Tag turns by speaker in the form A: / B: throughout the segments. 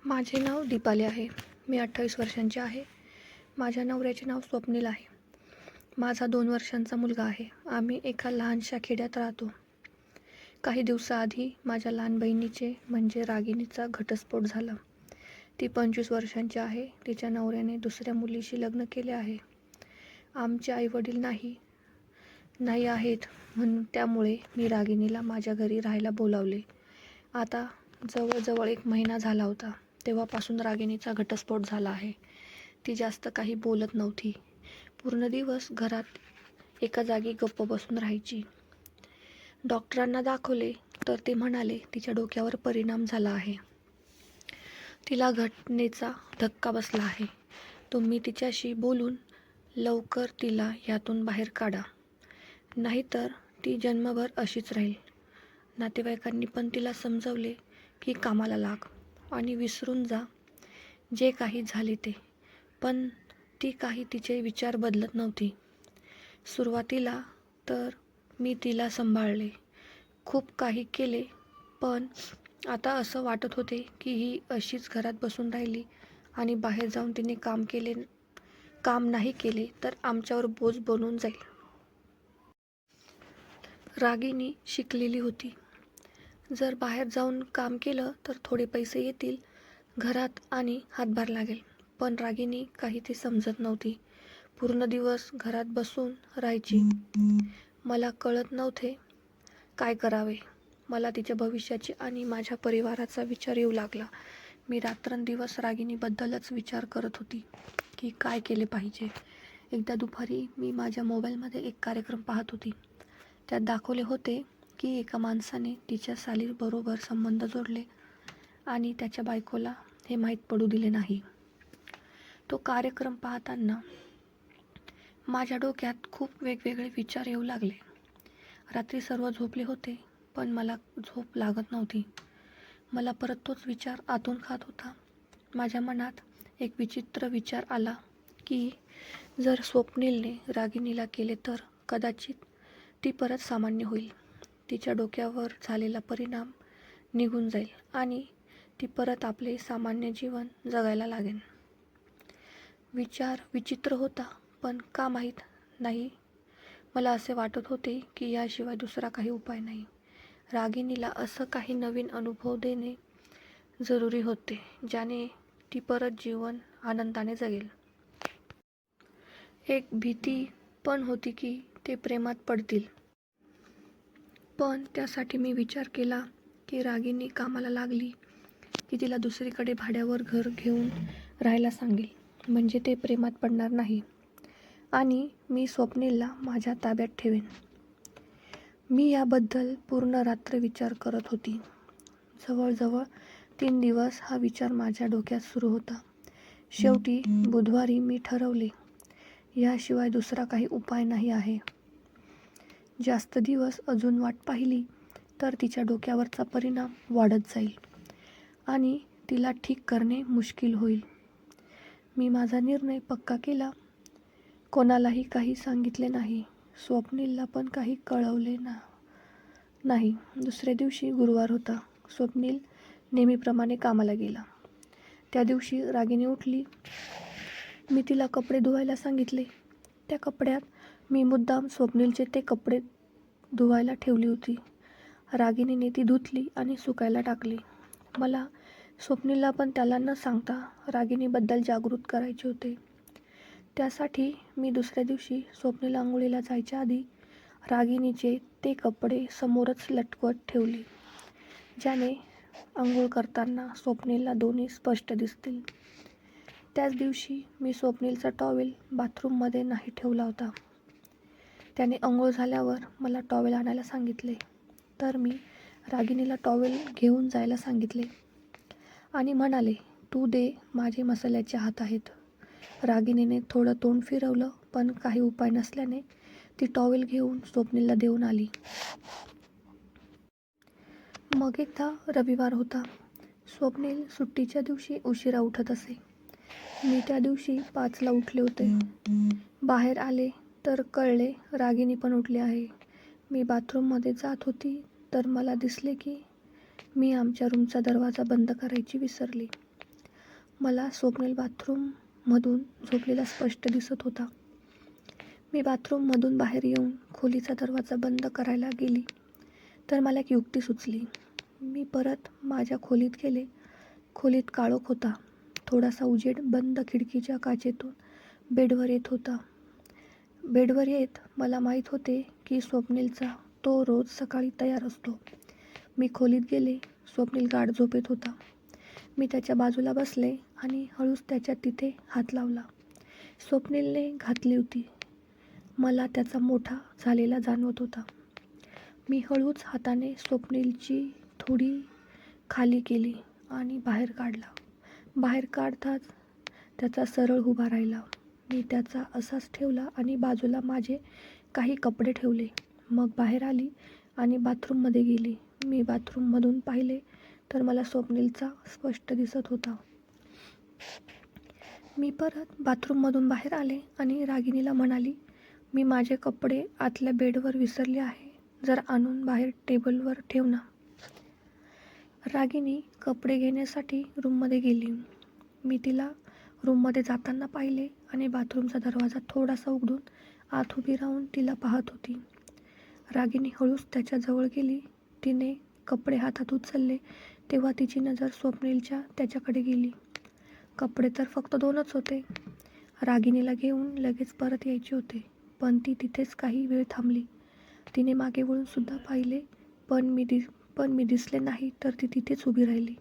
A: माझे नाव दीपाली आहे. मी 28 वर्षांची आहे. माझ्या नवऱ्याचे नाव स्वप्नील आहे. माझा 2 वर्षांचा मुलगा आहे. आम्ही एका लहानशा खेड्यात राहतो. काही दिवसाआधी माझ्या लहान बहिणीचे म्हणजे रागिणीचा घटस्फोट झाला. ती 25 वर्षांची आहे. तिच्या नवऱ्याने दुसऱ्या मुलीशी लग्न केले आहे. आमचे आईवडील नाही आहेत म्हणून त्यामुळे मी रागिणीला माझ्या घरी राहायला बोलावले. आता जवळजवळ 1 महिना झाला होता. तेव्हापासून रागिणीचा घटस्फोट झाला आहे. ती जास्त काही बोलत नव्हती. पूर्ण दिवस घरात एका जागी गप्प बसून राहायची. डॉक्टरांना दाखवले तर ते म्हणाले तिच्या डोक्यावर परिणाम झाला आहे. तिला घटनेचा धक्का बसला आहे. तुम्ही तिच्याशी बोलून लवकर तिला यातून बाहेर काढा, नाहीतर ती जन्मभर अशीच राहील. नातेवाईकांनी पण तिला समजवले की कामाला लाग आणि विसरून जा जे काही झाले ते. पण ती काही तिचे विचार बदलत नव्हती. सुरुवातीला तर मी तिला सांभाळले, खूप काही केले, पण आता असं वाटत होते की ही अशीच घरात बसून राहिली आणि बाहेर जाऊन तिने काम नाही केले तर आमच्यावर बोज बनून जाईल. रागिणी शिकलेली होती. जर बाहेर जाऊन काम केलं तर थोडे पैसे येतील घरात आणि हातभार लागेल. पण रागिणी काही ती समजत नव्हती. पूर्ण दिवस घरात बसून राहायची. मला कळत नव्हते काय करावे. मला तिच्या भविष्याची आणि माझ्या परिवाराचा विचार येऊ लागला. मी रात्रंदिवस रागिणीबद्दलच विचार करत होती की काय केले पाहिजे. एकदा दुपारी मी माझ्या मोबाईलमध्ये एक कार्यक्रम पाहत होती. त्यात दाखवले होते की एका माणसाने तिच्या सालीबरोबर संबंध जोडले आणि त्याच्या बायकोला हे माहीत पडू दिले नाही. तो कार्यक्रम पाहताना माझ्या डोक्यात खूप वेगवेगळे विचार येऊ लागले. रात्री सर्व झोपले होते, पण मला झोप लागत नव्हती. मला परत तोच विचार आतून खात होता. माझ्या मनात एक विचित्र विचार आला की जर स्वप्नीलने रागिणीला केले तर कदाचित ती परत सामान्य होईल. तिच्या डोक्यावर झालेला परिणाम निघून जाईल आणि ती परत आपले सामान्य जीवन जगायला लागेल. विचार विचित्र होता, पण का माहीत नाही मला असे वाटत होते की याशिवाय दुसरा काही उपाय नाही. रागिणीला असं काही नवीन अनुभव देणे जरुरी होते ज्याने ती परत जीवन आनंदाने जगेल. एक भीती पण होती की ते प्रेमात पडतील. पण त्यासाठी मी विचार केला की रागिणी कामाला लागली की तिला दुसरीकडे भाड्यावर घर घेऊन राहायला सांगेल, म्हणजे ते प्रेमात पडणार नाही आणि मी स्वप्नीलला माझ्या ताब्यात ठेवेन. मी याबद्दल पूर्ण रात्र विचार करत होती. जवळजवळ 3 दिवस हा विचार माझ्या डोक्यात सुरू होता. शेवटी बुधवारी मी ठरवले, याशिवाय दुसरा काही उपाय नाही आहे. जास्त दिवस अजून वाट पाहिली तर तिच्या डोक्यावरचा परिणाम वाढत जाईल आणि तिला ठीक करणे मुश्किल होईल. मी माझा निर्णय पक्का केला. कोणालाही काही सांगितले नाही. स्वप्नीलला पण काही कळवले नाही. दुसऱ्या दिवशी गुरुवार होता. स्वप्नील नेहमीप्रमाणे कामाला गेला. त्या दिवशी रागिणी उठली. मी तिला कपडे धुवायला सांगितले. त्या कपड्यात मी मुद्दाम स्वप्नीलचे ते कपडे धुवायला ठेवली होती. रागिणीने ती धुतली आणि सुकायला टाकली. मला स्वप्नीलला पण त्याला न सांगता रागिणीबद्दल जागृत करायचे होते. त्यासाठी मी दुसऱ्या दिवशी स्वप्नील अंघोळीला जायच्या आधी रागिणीचे ते कपडे समोरच लटकवत ठेवले, ज्याने अंघोळ करताना स्वप्नीलला दोन्ही स्पष्ट दिसतील. त्याच दिवशी मी स्वप्नीलचा टॉवेल बाथरूममध्ये नाही ठेवला होता. त्याने अंघोळ झाल्यावर मला टॉवेल आणायला सांगितले, तर मी रागिणीला टॉवेल घेऊन जायला सांगितले आणि म्हणाले, तू दे, माझे मसाल्याचे हात आहेत. रागिणीने थोडं तोंड फिरवलं, पण काही उपाय नसल्याने ती टॉवेल घेऊन स्वप्नीलला देऊन आली. मग एकदा रविवार होता. स्वप्नील सुट्टीच्या दिवशी उशिरा उठत असे. मी त्या दिवशी 5ला उठले होते. बाहेर आले तर कळले रागिणी पण उठली आहे. मी बाथरूममध्ये जात होती तर मला दिसले की मी आमच्या रूमचा दरवाजा बंद करायची विसरली. मला स्वप्नील बाथरूममधून झोपलेला स्पष्ट दिसत होता. मी बाथरूममधून बाहेर येऊन खोलीचा दरवाजा बंद करायला गेली तर मला एक युक्ती सुचली. मी परत माझ्या खोलीत गेले. खोलीत काळोख होता. थोडासा उजेड बंद खिडकीच्या काचेतून बेडवर येत होता. बेडवर येत मला माहीत होते की स्वप्नीलचा तो रोज सकाळी तयार असतो. मी खोलीत गेले. स्वप्नील गाढ झोपेत होता. मी त्याच्या बाजूला बसले आणि हळूच त्याच्या तिथे हात लावला. स्वप्नीलने घातली होती. मला त्याचा मोठा झालेला जाणवत होता. मी हळूच हाताने स्वप्नीलची थोडी खाली केली आणि बाहेर काढला. बाहेर काढताच त्याचा सरळ उभा राहिला. मी त्याचा असाच ठेवला आणि बाजूला माझे काही कपडे ठेवले. मग बाहेर आली आणि बाथरूममध्ये गेली. मी बाथरूममधून पाहिले तर मला स्वप्नीलचा स्पष्ट दिसत होता. मी परत बाथरूममधून बाहेर आले आणि रागिणीला म्हणाली, मी माझे कपडे आतल्या बेडवर विसरले आहे. जर आणून बाहेर टेबलवर ठेव ना. रागिणी कपडे घेण्यासाठी रूममध्ये गेली. मी तिला रूममध्ये जाताना पाहिले आणि बाथरूमचा दरवाजा थोडासा उघडून आत उभी राहून तिला पाहत होती. रागिणी हळूच त्याच्याजवळ गेली. तिने कपडे हातात उचलले तेव्हा तिची नजर स्वप्नीलच्या त्याच्याकडे गेली. कपडे तर फक्त 2च होते. रागिणीला घेऊन लगेच परत यायचे होते, पण ती तिथेच काही वेळ थांबली. तिने मागे वळून सुद्धा पाहिले, पण मी दिसले नाही तर ती तिथेच उभी राहिली.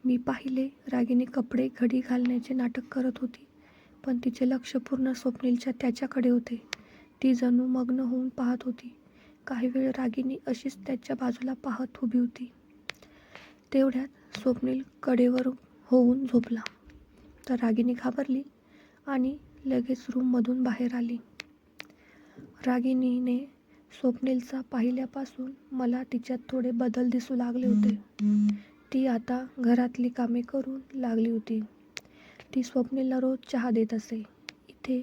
A: मी पाहिले रागिणी कपडे घडी घालण्याचे नाटक करत होती, पण तिचे लक्ष पूर्ण स्वप्नीलच्या त्याच्याकडे होते. ती जणू मग्न होऊन पाहत होती. काही वेळ रागिणी अशीच त्याच्या बाजूला पाहत उभी होती. तेवढ्यात स्वप्नील कडेवर होऊन झोपला. तर रागिणी घाबरली आणि लगेच रूममधून बाहेर आली. रागिणीने स्वप्नीलचा पाहिल्यापासून मला तिच्यात थोडे बदल दिसू लागले होते. ती आता घरातली कामे करू लागली होती. ती स्वप्नीलला रोज चहा देत असे. इथे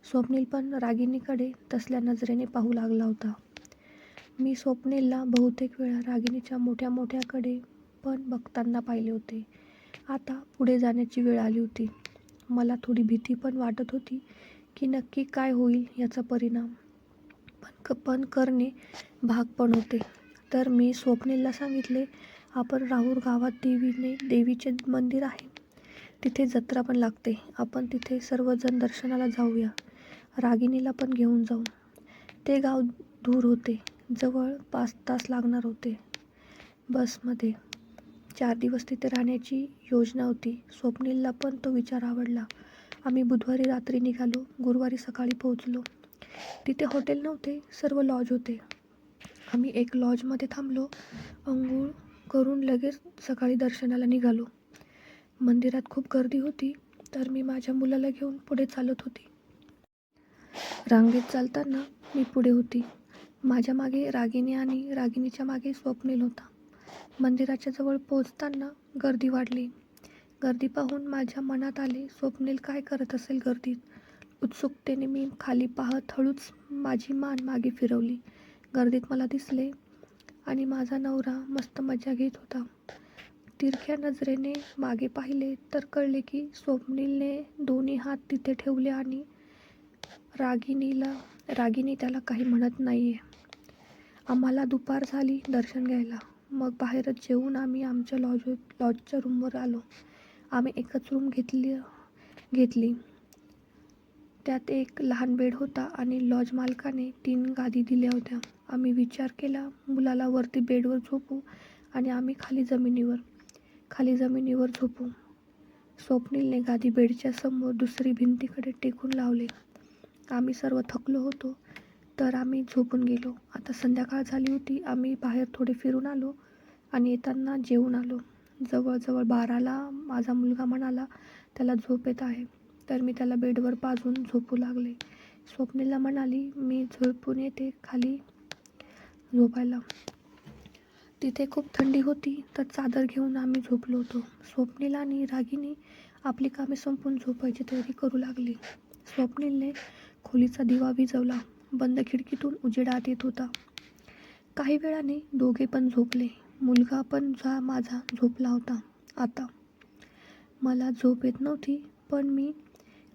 A: स्वप्नील पण रागिणीकडे तसल्या नजरेने पाहू लागला होता. मी स्वप्नीलला बहुतेक वेळा रागिणीच्या मोठ्या मोठ्याकडे पण बघताना पाहिले होते. आता पुढे जाण्याची वेळ आली होती. मला थोडी भीती पण वाटत होती की नक्की काय होईल याचा परिणाम. पण करणे भाग पण होते. तर मी स्वप्नीलला सांगितले, आपण राहुर गावात देवीचे मंदिर आहे. तिथे जत्रा पण लागते. आपण तिथे सर्वजण दर्शनाला जाऊया. रागिणीला पण घेऊन जाऊ. ते गाव दूर होते. जवळ 5 तास लागणार होते बसमध्ये. 4 दिवस तिथे राहण्याची योजना होती. स्वप्नीलला पण तो विचार आवडला. आम्ही बुधवारी रात्री निघालो. गुरुवारी सकाळी पोहोचलो. तिथे हॉटेल नव्हते, सर्व लॉज होते. आम्ही एक लॉजमध्ये थांबलो. अंघोळ करून लगेच सकाळी दर्शनाला निघालो. मंदिरात खूप गर्दी होती, तर मी माझ्या मुलाला घेऊन पुढे चालत होती. रांगेत चालताना मी पुढे होती. माझ्या मागे रागिणी आणि रागिणीच्या मागे स्वप्नील होता. मंदिराच्या जवळ पोहोचताना गर्दी वाढली. गर्दी पाहून माझ्या मनात आले, स्वप्नील काय करत असेल गर्दीत. उत्सुकतेने मी खाली पाहत हळूच माझी मान मागे फिरवली. गर्दीत मला दिसले आणि माझा नवरा मस्त मजा घेत होता. तिरक्या नजरेने मागे पाहिले तर कळले की स्वप्नीलने दोन्ही हात तिथे ठेवले आणि रागिणी त्याला काही म्हणत नाहीये. आम्हाला दुपार झाली दर्शन घ्यायला. मग बाहेरच जेवून आम्ही आमच्या लॉजच्या रूमवर आलो. आम्ही एकच रूम घेतली. त्यात एक लहान बेड होता आणि लॉज मालकाने 3 गादी दिल्या होत्या. आम्ही विचार केला, मुलाला वरती बेडवर झोपू आणि आम्ही खाली जमिनीवर झोपू. स्वप्नीलने गादी बेडच्या समोर दुसरी भिंतीकडे टेकून लावले. आम्ही सर्व थकलो होतो, तर आम्ही झोपून गेलो. आता संध्याकाळ झाली होती. आम्ही बाहेर थोडे फिरून आलो आणि येताना जेवून आलो. जवळजवळ 12ला माझा मुलगा म्हणाला, त्याला झोप येत आहे. तर मी त्याला बेडवर पाजून झोपू लागले. स्वप्नीलला म्हणाली, मी झोपून येते खाली झोपायला. तिथे खूप थंडी होती, तर चादर घेऊन आम्ही झोपलो होतो. स्वप्नील आणि रागिणी आपली कामे संपून झोपायची तयारी करू लागली. स्वप्नीलने खोलीचा दिवा विझवला. बंद खिडकीतून उजेड आत येत होता. काही वेळाने दोघे पण झोपले. मुलगा पण माझा झोपला होता. आता मला झोप येत नव्हती, पण मी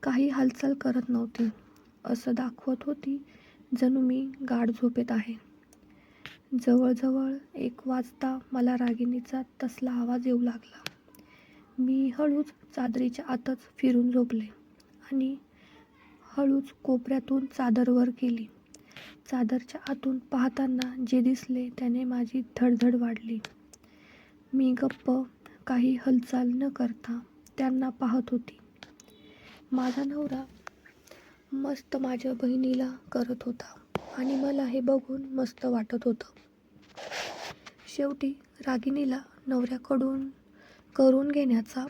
A: काही हालचाल करत नव्हती. असं दाखवत होती जणू मी गाढ झोपेत आहे. जवळजवळ 1 वाजता मला रागिणीचा तसला आवाज येऊ लागला. मी हळूच चादरीच्या आतच फिरून झोपले आणि हळूच कोपऱ्यातून चादर वर केली. चादरच्या आतून पाहताना जे दिसले त्याने माझी धडधड वाढली. मी गप्प काही हालचाल न करता त्यांना पाहत होती. माझा नवरा मस्त माझ्या बहिणीला करत होता आणि मला हे बघून मस्त वाटत होतं. शेवटी रागिणीला नवऱ्याकडून करून घेण्याचा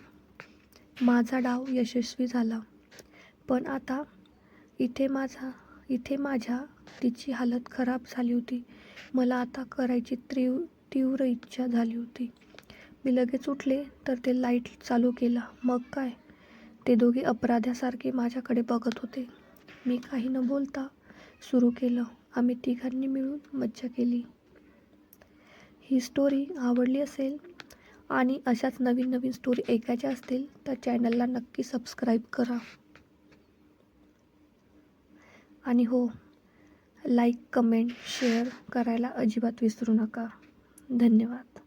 A: माझा डाव यशस्वी झाला. पण आता इथे माझ्या तिची हालत खराब झाली होती. मला आता करायची तीव्र इच्छा झाली होती. मी लगेच उठले तर ते लाईट चालू केला. मग काय, ते दोघे अपराध्यासारखे माझ्याकडे बघत होते. मी काही न बोलता सुरू केलं. आम्ही तिघांनी मिळून मज्जा केली. ही स्टोरी आवडली असेल आणि अशाच नवीन स्टोरी ऐकायच्या असतील तर चॅनलला नक्की सबस्क्राईब करा. आणि हो, लाईक, कमेंट, शेअर करायला अजिबात विसरू नका. धन्यवाद.